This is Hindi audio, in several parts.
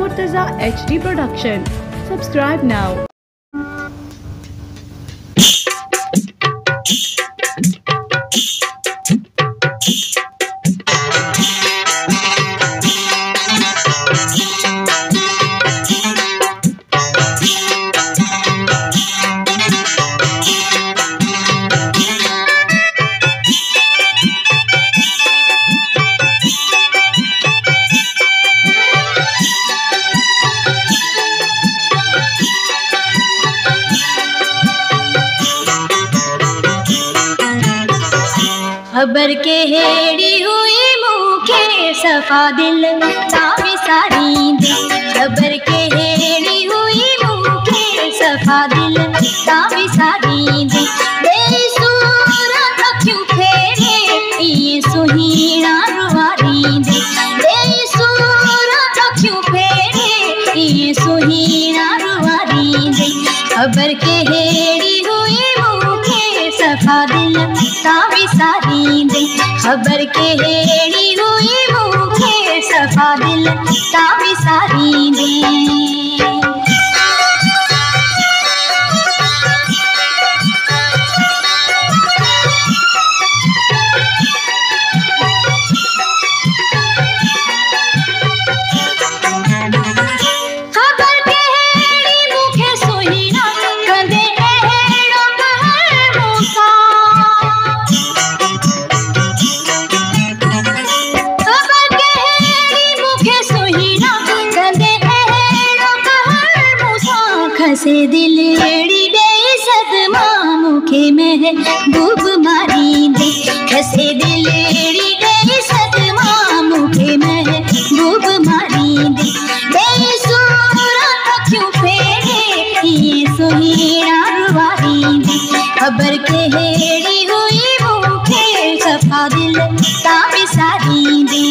Murtaza HD Production. Subscribe now. खबर के हेड़ी हुई मुखे सफा दिल तावी सारी दे। खबर के हेड़ी हुई मुखे सफा दिल तावी सारी दे। बेसूरत क्यों फेरे ये सुहीना रुवारी दे। बेसूरत क्यों फेरे ये सुहीना रुवारी दे। खबर के हेड़ी हुई मुखे सफा दिल तावी सारी दे। खबर के हेड़ी हुई मुखे सफा दिल तावी सारी दे। खसे दिल एड़ी दे सदमा मुखे में डूब मारी दे। खसे दिल एड़ी दे सदमा मुखे में डूब मारी दे। बेसूरत क्यों फेरे ये सुहीना रुवारी दे। खबर के हेड़ी हुई मुखे सफा दिल तावी सारी दे।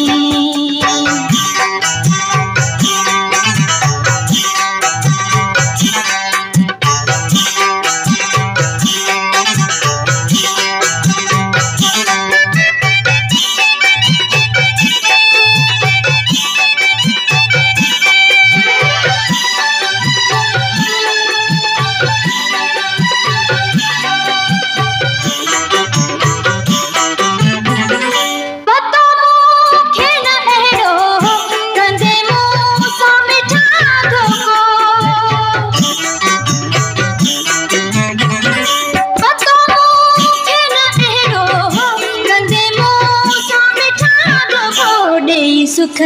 सुख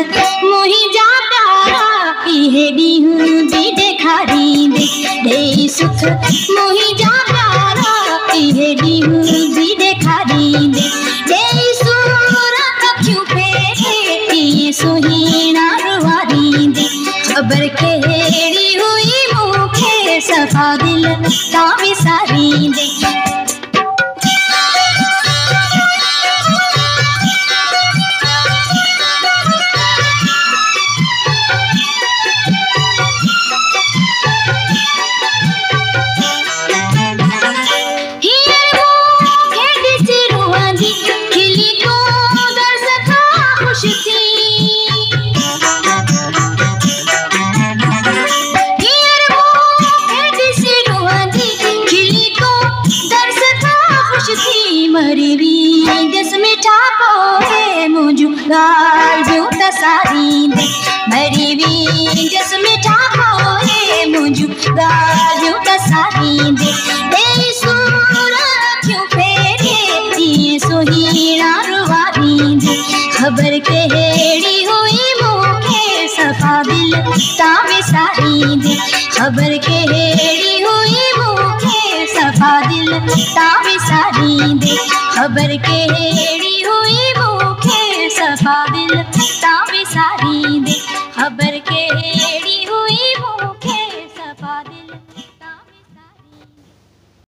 मोहि जा प्यारा हेड़ी हूँ दी देखारी दे। दे सुख मोहि जा प्यारा हेड़ी हूँ दी देखारी दे। दे सूरत क्यों फेरे ये सुहीना रुवारी दे। खबर के हेड़ी हुई मुखे सफा दिल तावी सारी दे। मरी वी जस मिठा पोए मुझु गाल जो तसारी दे। मरी वी जस मिठा पोए मुझु गाल जो तसारी दे। बेसूरत क्यों फेरे ये सुहीना रुवारी दे। खबर के हेड़ी हुई मुखे सफा दिल तावी सारी दे। खबर के हेड़ी हुई मुखे सफा दिल तावी सारी दे। खबर के हेड़ी हुई मुखे सफा दिल